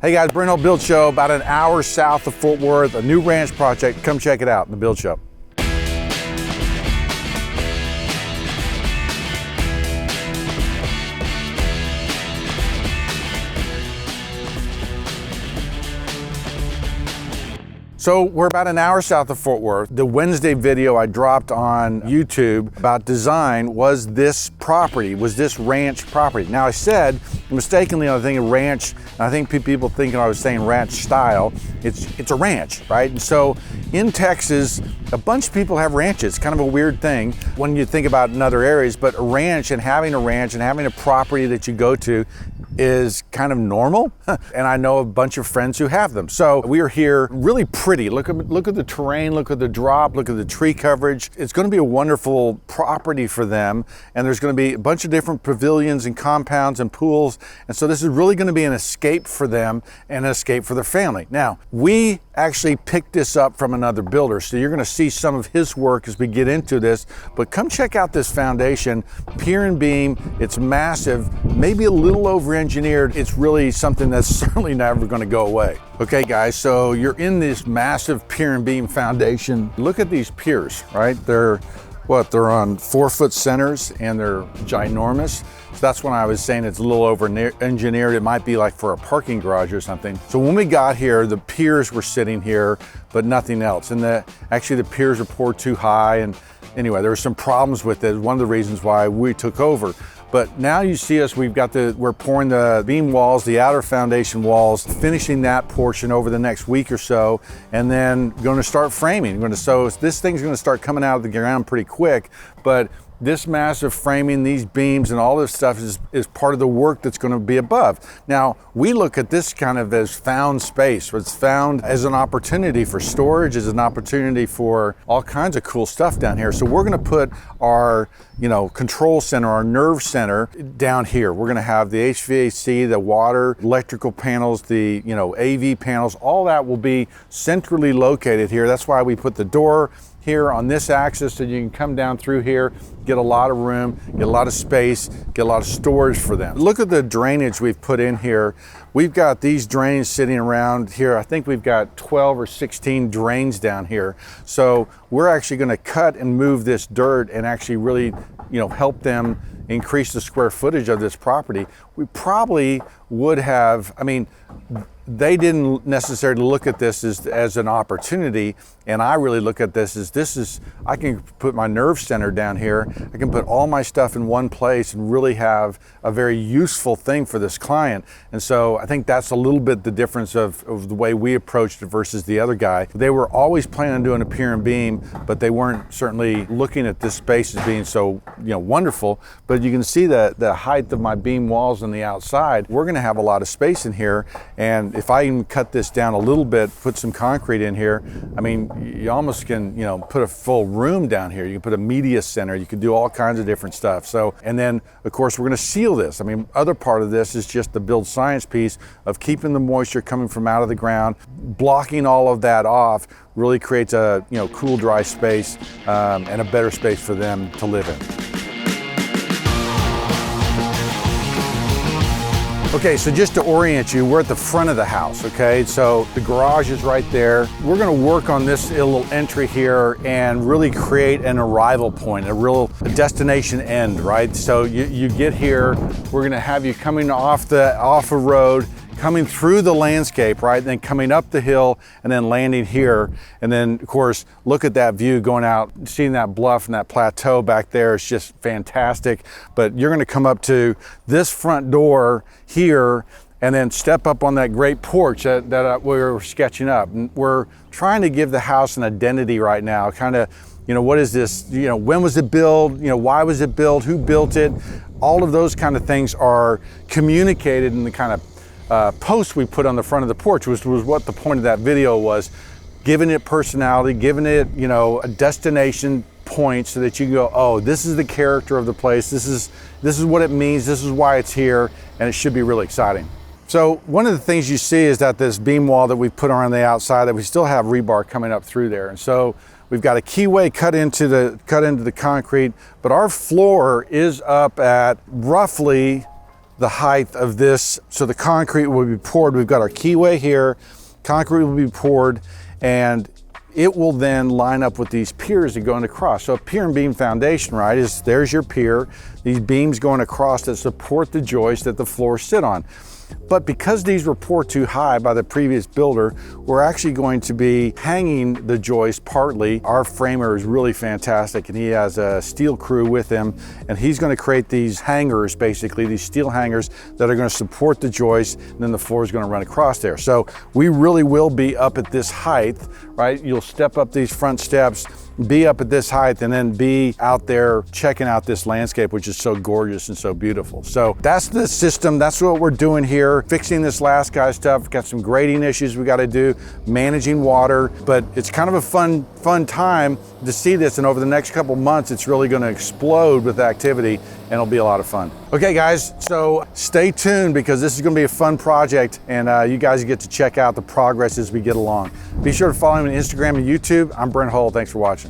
Hey guys, Brent Hull Build Show, about an hour south of Fort Worth, a new ranch project. Come check it out in the Build Show. So we're about an hour south of Fort Worth. The Wednesday video I dropped on YouTube about design was this property, was this ranch property. Now I said, mistakenly, I was thinking ranch, and I think people thinking I was saying ranch style. It's a ranch, right? And so in Texas, a bunch of people have ranches. It's kind of a weird thing when you think about in other areas, but a ranch and having a property that you go to is kind of normal. And I know a bunch of friends who have them. So we are here really pretty. Look at the terrain, look at the drop, look at the tree coverage. It's going to be a wonderful property for them. And there's going to be a bunch of different pavilions and compounds and pools. And so this is really going to be an escape for them and an escape for their family. Now, we actually picked this up from another builder. So you're going to see some of his work as we get into this, but come check out this foundation, pier and beam. It's massive, maybe a little over-engineered. It's really something that's certainly never going to go away. Okay guys, so you're in this massive pier and beam foundation. Look at these piers, right? They're on 4-foot centers and they're ginormous. So that's when I was saying it's a little over-engineered. It might be like for a parking garage or something. So when we got here, the piers were sitting here, but nothing else. And actually the piers were poured too high. And anyway, there were some problems with it. One of the reasons why we took over. But now you see us, we're pouring the beam walls, the outer foundation walls, finishing that portion over the next week or so, and then going to start framing. So this thing's going to start coming out of the ground pretty quick, but this massive framing, these beams and all this stuff is part of the work that's going to be above. Now, we look at this kind of as found space. It's found as an opportunity for storage, as an opportunity for all kinds of cool stuff down here. So we're going to put our, control center, our nerve center down here. We're going to have the HVAC, the water, electrical panels, the, AV panels, all that will be centrally located here. That's why we put the door here on this axis so you can come down through here, get a lot of room, get a lot of space, get a lot of storage for them. Look at the drainage we've put in here. We've got these drains sitting around here. I think we've got 12 or 16 drains down here. So we're actually going to cut and move this dirt and actually really, help them increase the square footage of this property. We probably would have, they didn't necessarily look at this as an opportunity, and I really look at this as I can put my nerve center down here, I can put all my stuff in one place and really have a very useful thing for this client. And so I think that's a little bit the difference of the way we approached it versus the other guy. They were always planning on doing a pier and beam, but they weren't certainly looking at this space as being so wonderful. But you can see the height of my beam walls on the outside. We're going to have a lot of space in here, and if I even cut this down a little bit, put some concrete in here, you almost can, put a full room down here. You can put a media center, you can do all kinds of different stuff. So, and then of course we're going to seal this. Other part of this is just the build science piece of keeping the moisture coming from out of the ground, blocking all of that off really creates a, cool, dry space and a better space for them to live in. Okay, so just to orient you, we're at the front of the house, okay? So the garage is right there. We're gonna work on this little entry here and really create an arrival point, a destination end, right? So you get here, we're gonna have you coming off a road, coming through the landscape, right? And then coming up the hill and then landing here. And then of course, look at that view going out, seeing that bluff and that plateau back there. It's just fantastic. But you're gonna come up to this front door here and then step up on that great porch that we were sketching up. And we're trying to give the house an identity right now, kind of, what is this? When was it built? Why was it built? Who built it? All of those kind of things are communicated in the kind of post we put on the front of the porch, which was what the point of that video was, giving it personality, giving it, a destination point so that you can go, oh, this is the character of the place, this is what it means, this is why it's here, and it should be really exciting. So one of the things you see is that this beam wall that we put on the outside, that we still have rebar coming up through there. And so we've got a keyway cut into the concrete, but our floor is up at roughly the height of this. So the concrete will be poured. We've got our keyway here, concrete will be poured, and it will then line up with these piers that going across. So a pier and beam foundation, right, is there's your pier, these beams going across that support the joist that the floors sit on. But because these were poured too high by the previous builder, we're actually going to be hanging the joist partly. Our framer is really fantastic, and he has a steel crew with him, and he's going to create these hangers, basically these steel hangers that are going to support the joist, and then the floor is going to run across there. So we really will be up at this height, right? You'll step up these front steps, be up at this height, and then be out there checking out this landscape, which is so gorgeous and so beautiful. So that's the system. That's what we're doing here, fixing this last guy stuff. Got some grading issues we got to do, managing water, but it's kind of a fun time to see this. And over the next couple months, it's really going to explode with activity, and it'll be a lot of fun. Okay, guys, so stay tuned because this is going to be a fun project, and you guys get to check out the progress as we get along. Be sure to follow me on Instagram and YouTube. I'm Brent Hull. Thanks for watching.